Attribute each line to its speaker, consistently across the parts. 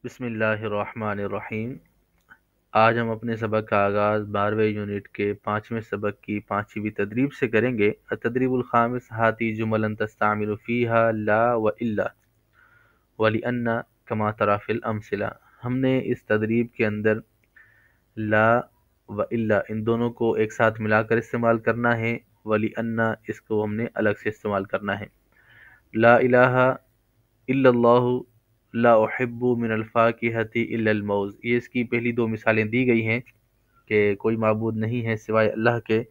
Speaker 1: بسم اللہ الرحمن الرحیم۔ آج ہم اپنے سبق کا آغاز 12ویں یونٹ کے 5ویں سبق کی 5ویں تدریب سے کریں گے۔ التدریب الخامس ہاتی جملا تستعمل فیہا لا و الا ولأن کما تری فی الامثلہ۔ ہم نے اس تدریب کے اندر لا و الا ان دونوں کو ایک ساتھ ملا کر استعمال کرنا ہے، ولأن اس کو ہم نے الگ سے استعمال کرنا ہے۔ لا الہ الا اللہ لا احب من الفاکہۃ الا الموز، یہ اس کی پہلی دو مثالیں دی گئی ہیں کہ کوئی معبود نہیں ہے سوائے اللہ کے،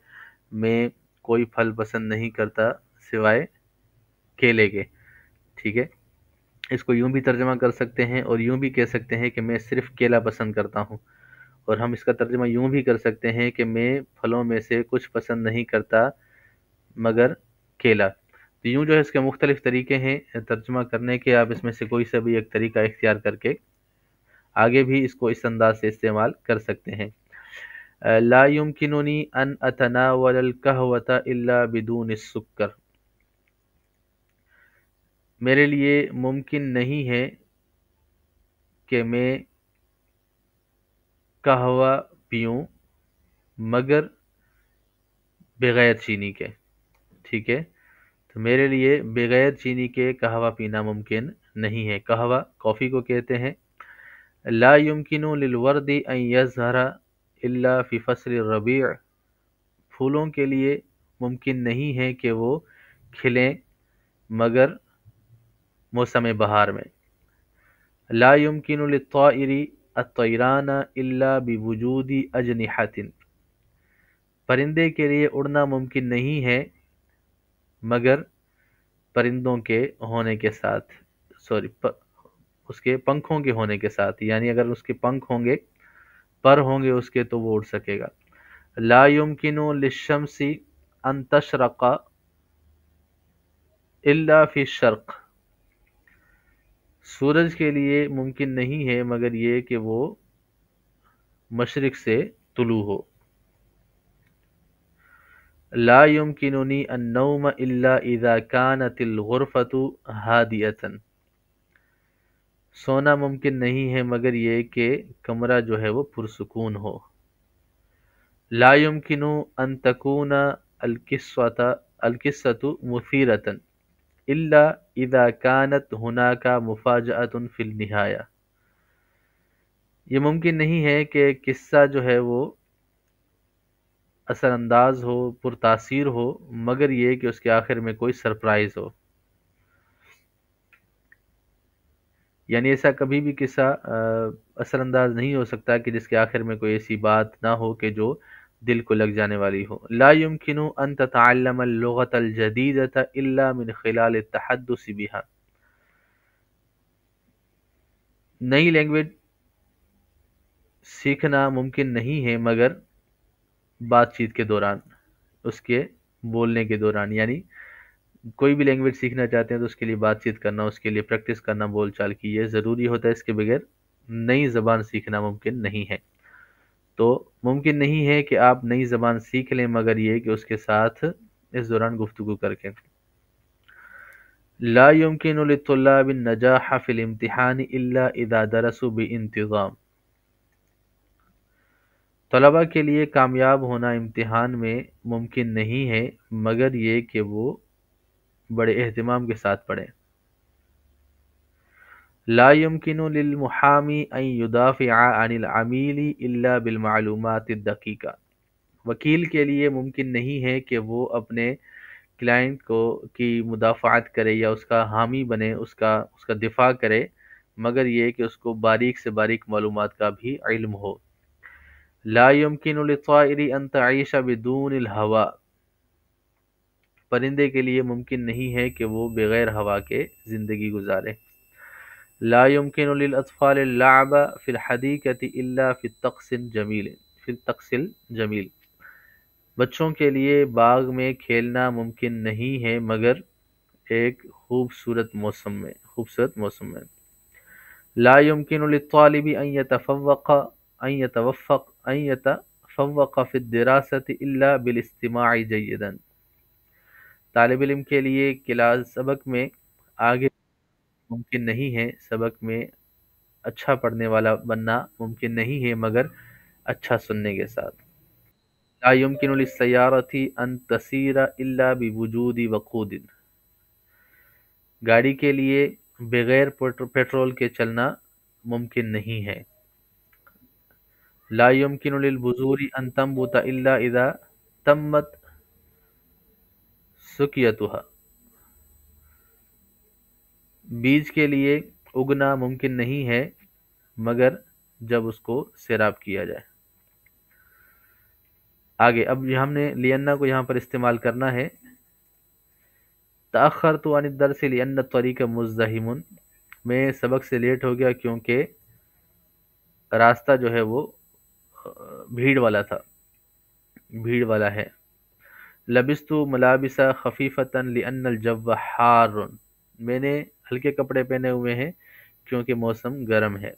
Speaker 1: میں کوئی پھل پسند نہیں کرتا سوائے کیلے کے۔ ٹھیک ہے، اس کو یوں بھی ترجمہ کر سکتے ہیں اور یوں بھی کہہ سکتے ہیں کہ میں صرف کیلا پسند کرتا ہوں، اور ہم اس کا ترجمہ یوں بھی کر سکتے ہیں کہ میں پھلوں میں سے کچھ پسند نہیں کرتا مگر کیلا۔ تو یوں جو ہے اس کے مختلف طریقے ہیں ترجمہ کرنے کے، آپ اس میں سے کوئی سا بھی ایک طریقہ اختیار کر کے آگے بھی اس کو اس انداز سے استعمال کر سکتے ہیں۔ لا يمكنني ان اتناول القهوة الا بدون السکر، میرے لیے ممکن نہیں ہے کہ میں قہوہ پیوں مگر بغیر چینی کے۔ ٹھیک ہے، تو میرے لیے بغیر چینی کے قہوہ پینا ممکن نہیں ہے۔ قہوہ کافی کو کہتے ہیں۔ لا يمكن للورد ان يزهر الا في فصل الربيع، پھولوں کے لیے ممکن نہیں ہے کہ وہ کھلیں مگر موسم بہار میں۔ لا يمكن للطائر الطيران الا بوجود اجنحة، پرندے کے لیے اڑنا ممکن نہیں ہے مگر پرندوں کے ہونے کے ساتھ، اس کے پنکھوں کے ہونے کے ساتھ، یعنی اگر اس کے پنکھ ہوں گے، پر ہوں گے اس کے، تو وہ اڑ سکے گا۔ لا يمكن للشمس ان تشرق الا فی الشرق، سورج کے لیے ممکن نہیں ہے مگر یہ کہ وہ مشرق سے طلوع ہو۔ لا يمكنني النوم الا اذا كانت الغرفة هادئة، سونا ممکن نہیں ہے مگر یہ کہ کمرہ جو ہے وہ پرسکون ہو۔ لا يمكن ان تكون القصة مثيرة الا اذا كانت هناك مفاجأة في النهاية، یہ ممکن نہیں ہے کہ قصہ جو ہے وہ اثر انداز ہو، پرتاثیر ہو، مگر یہ کہ اس کے آخر میں کوئی سرپرائز ہو۔ یعنی ایسا کبھی بھی قصہ اثر انداز نہیں ہو سکتا کہ جس کے آخر میں کوئی ایسی بات نہ ہو کہ جو دل کو لگ جانے والی ہو۔ لا يمكن ان تتعلم اللغة الجديدة الا من خلال التحدث بها، نئی لینگویج سیکھنا ممکن نہیں ہے مگر بات چیت کے دوران، اس کے بولنے کے دوران، یعنی کوئی بھی لینگویج سیکھنا چاہتے ہیں تو اس کے لیے بات چیت کرنا، اس کے لیے پریکٹس کرنا بول چال کی، یہ ضروری ہوتا ہے، اس کے بغیر نئی زبان سیکھنا ممکن نہیں ہے۔ تو ممکن نہیں ہے کہ آپ نئی زبان سیکھ لیں مگر یہ کہ اس کے ساتھ اس دوران گفتگو کر کے۔ لا يمكن للطلاب النجاح في الامتحان الا اذا درسوا بانتظام، طلباء کے لیے کامیاب ہونا امتحان میں ممکن نہیں ہے مگر یہ کہ وہ بڑے اہتمام کے ساتھ پڑھیں۔ لا يمكن للمحامي ان يدافع عن العميل الا بالمعلومات الدقيقة، وکیل کے لیے ممکن نہیں ہے کہ وہ اپنے کلائنٹ کی مدافعت کرے یا اس کا حامی بنے، اس کا دفاع کرے، مگر یہ کہ اس کو باریک سے باریک معلومات کا بھی علم ہو۔ لا يمكن للطائر ان تعيش بدون الهواء، پرندے کے لیے ممکن نہیں ہے کہ وہ بغیر ہوا کے زندگی گزارے۔ لا يمكن للأطفال اللعب في الحديقة الا في الطقس الجميل، بچوں کے لیے باغ میں کھیلنا ممکن نہیں ہے مگر ایک خوبصورت موسم میں۔ لا يمكن للطالب ان يتفوق في الدراسة الا بالاستماع جيدا، طالب علم کے لیے سبق میں آگے ممکن نہیں ہے سبق میں اچھا پڑھنے والا بننا ممکن نہیں ہے مگر اچھا سننے کے ساتھ۔ لا يمكن للسيارة ان تسير الا بوجود وقود، گاڑی کے لیے بغیر پیٹرول کے چلنا ممکن نہیں ہے۔ لا يمكن للبذور ان تنبت الا اذا تمت سقيتها، بیج کے لیے اگنا ممکن نہیں ہے مگر جب اس کو سیراب کیا جائے۔ آگے اب ہم نے لینا کو یہاں پر استعمال کرنا ہے۔ تأخرت عن الدرس لأن الطريق مزدحم، میں سبق سے لیٹ ہو گیا کیونکہ راستہ جو ہے وہ بھیڑ والا تھا، بھیڑ والا ہے۔ لبست ملابس خفیفتا لأن الجو حار، میں نے ہلکے کپڑے پہنے ہوئے ہیں کیونکہ موسم گرم ہے۔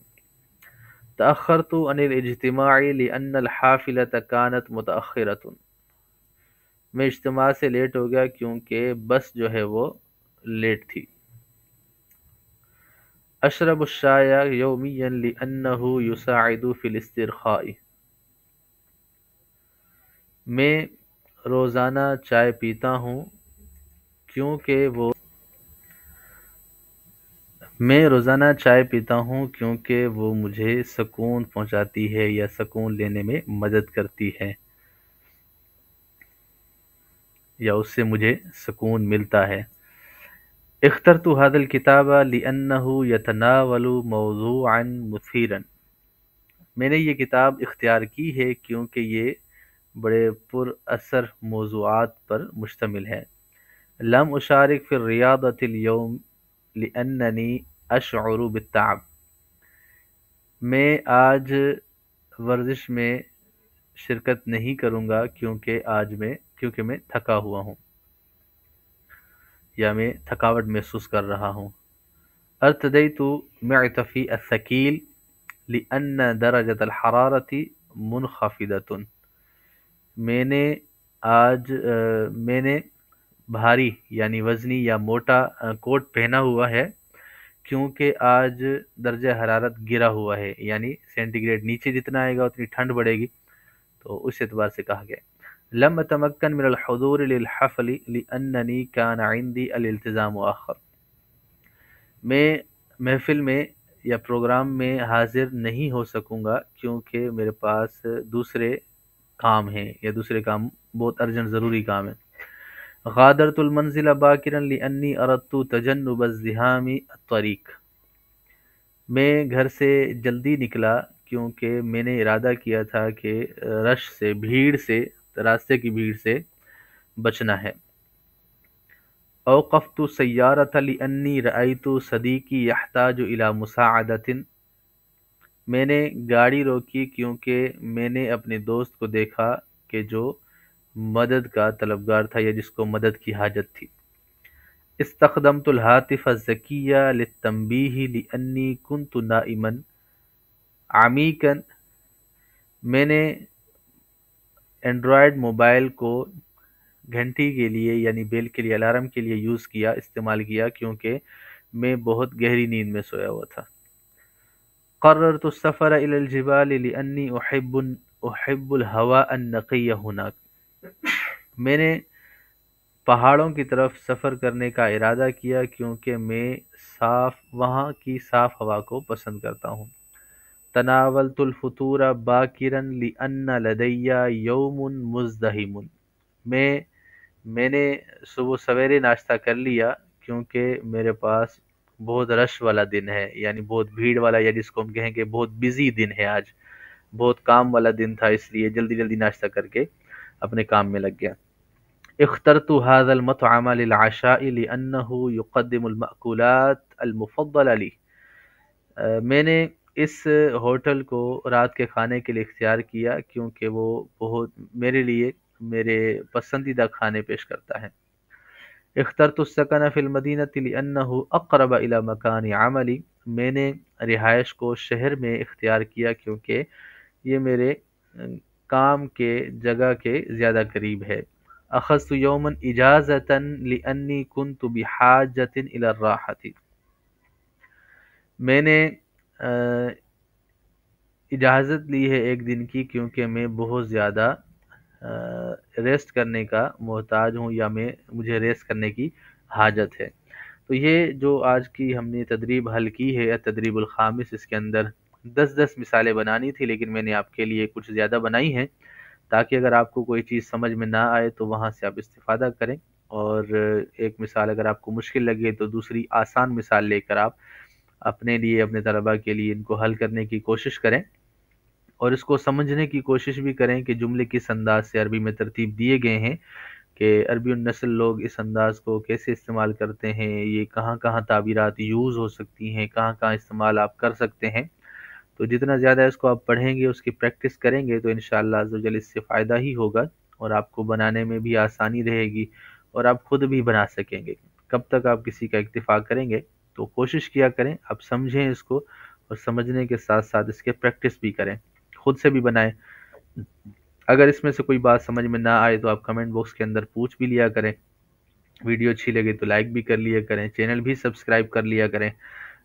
Speaker 1: تأخرت عن الاجتماع لأن الحافلة كانت متأخرة، میں اجتماع سے لیٹ ہو گیا کیونکہ بس جو ہے وہ لیٹ تھی۔ اشرب الشاي يوميا لأنه يساعد في الاسترخاء، میں روزانہ چائے پیتا ہوں کیونکہ وہ مجھے سکون پہنچاتی ہے یا سکون لینے میں مدد کرتی ہے یا اس سے مجھے سکون ملتا ہے۔ اخترت هذا الكتاب لأنه يتناول موضوعا مثيرا، میں نے یہ کتاب اختیار کی ہے کیونکہ یہ بڑے پر اثر موضوعات پر مشتمل ہے۔ لم اشارک فی الریاضة اليوم لأننی اشعر بالتعب، میں آج ورزش میں شرکت نہیں کروں گا کیونکہ میں تھکا ہوا ہوں یا میں تھکاوٹ محسوس کر رہا ہوں۔ ارتدیت معطفی الثقیل لأن درجة الحرارة منخفضة، میں نے بھاری یعنی وزنی یا موٹا کوٹ پہنا ہوا ہے کیونکہ آج درجہ حرارت گرا ہوا ہے، یعنی سینٹی گریڈ نیچے جتنا آئے گا اتنی ٹھنڈ بڑھے گی، تو اس اعتبار سے کہا گیا۔ لم اتمکن من الحضور للحفل لأننی کان عندي الالتزام مؤخر، میں محفل میں یا پروگرام میں حاضر نہیں ہو سکوں گا کیونکہ میرے پاس دوسرے کام ہیں یا دوسرے کام بہت ارجنٹ ضروری کام ہے۔ غادرت المنزل باکرا لأنی اردت تجنب ازدحام الطریق، میں گھر سے جلدی نکلا کیونکہ میں نے ارادہ کیا تھا کہ بھیڑ سے راستے کی بھیڑ سے بچنا ہے۔ اوقفت سیارۃ لأنی رأیت صدیقی یحتاج الی مساعدۃ، میں نے گاڑی روکی کیونکہ میں نے اپنے دوست کو دیکھا کہ جو مدد کا طلبگار تھا یا جس کو مدد کی حاجت تھی۔ استخدمت الهاتف الذکی للتنبیہ لأنی کنت نائما عمیقا، میں نے اینڈرائڈ موبائل کو گھنٹی کے لیے یعنی بیل کے لیے الارم کے لیے استعمال کیا کیونکہ میں بہت گہری نیند میں سویا ہوا تھا۔ قررت السفر الى الجبال لاني احب الهواء النقي هناك، میں نے پہاڑوں کی طرف سفر کرنے کا ارادہ کیا کیونکہ میں وہاں کی صاف ہوا کو پسند کرتا ہوں۔ تناولت الفطور باکرا لان لدي یوم مزدحم، میں نے صبح سویرے ناشتہ کر لیا کیونکہ میرے پاس بہت رش والا دن ہے، یعنی بہت بھیڑ والا، یا جس کو ہم کہیں کہ بہت بزی دن ہے، آج بہت کام والا دن تھا، اس لیے جلدی جلدی ناشتہ کر کے اپنے کام میں لگ گیا۔ اخترت هذا المطعم للعشاء لأنه يقدم المأكولات المفضلة لي، میں نے اس ہوٹل کو رات کے کھانے کے لیے اختیار کیا کیونکہ وہ بہت میرے لیے میرے پسندیدہ کھانے پیش کرتا ہے۔ اخترت السکن فی المدینة لأنه اقرب الى مکان عملی، میں نے رہائش کو شہر میں اختیار کیا کیونکہ یہ میرے کام کے جگہ کے زیادہ قریب ہے۔ اخذت یوما اجازتا لأنی کنت بحاجة الى الراحة، میں نے اجازت لی ہے ایک دن کی، کیونکہ میں بہت زیادہ ریسٹ کرنے کا محتاج ہوں، یا مجھے ریسٹ کرنے کی حاجت ہے۔ تو یہ جو آج کی ہم نے تدریب حل کی ہے، تدریب الخامس، اس کے اندر 10 مثالیں بنانی تھی، لیکن میں نے آپ کے لیے کچھ زیادہ بنائی ہیں، تاکہ اگر آپ کو کوئی چیز سمجھ میں نہ آئے تو وہاں سے آپ استفادہ کریں، اور ایک مثال اگر آپ کو مشکل لگے تو دوسری آسان مثال لے کر آپ اپنے لیے، اپنے طلباء کے لیے ان کو حل کرنے کی کوشش کریں، اور اس کو سمجھنے کی کوشش بھی کریں کہ جملے کس انداز سے عربی میں ترتیب دیے گئے ہیں، کہ عربی النسل لوگ اس انداز کو کیسے استعمال کرتے ہیں، یہ کہاں کہاں تعبیرات یوز ہو سکتی ہیں، کہاں کہاں استعمال آپ کر سکتے ہیں۔ تو جتنا زیادہ اس کو آپ پڑھیں گے، اس کی پریکٹس کریں گے، تو انشاءاللہ عزوجل اس سے فائدہ ہی ہوگا، اور آپ کو بنانے میں بھی آسانی رہے گی، اور آپ خود بھی بنا سکیں گے۔ کب تک آپ کسی کا اکتفا کریں گے؟ تو کوشش کیا کریں آپ سمجھیں اس کو، اور سمجھنے کے ساتھ ساتھ اس کے پریکٹس بھی کریں، خود سے بھی بنائیں۔ اگر اس میں سے کوئی بات سمجھ میں نہ آئے تو آپ کمنٹ باکس کے اندر پوچھ بھی لیا کریں، ویڈیو اچھی لگے تو لائک بھی کر لیا کریں، چینل بھی سبسکرائب کر لیا کریں۔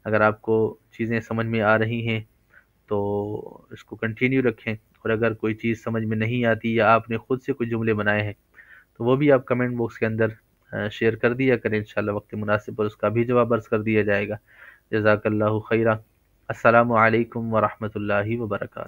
Speaker 1: اگر آپ کو چیزیں سمجھ میں آ رہی ہیں تو اس کو کنٹینیو رکھیں، اور اگر کوئی چیز سمجھ میں نہیں آتی، یا آپ نے خود سے کچھ جملے بنائے ہیں، تو وہ بھی آپ کمنٹ باکس کے اندر شیئر کر دیا کریں، انشاءاللہ وقت مناسب پر اس کا بھی جواب عرض کر دیا جائے گا۔ جزاک اللہ خیرہ۔ السلام علیکم ورحمۃ اللہ وبرکاتہ۔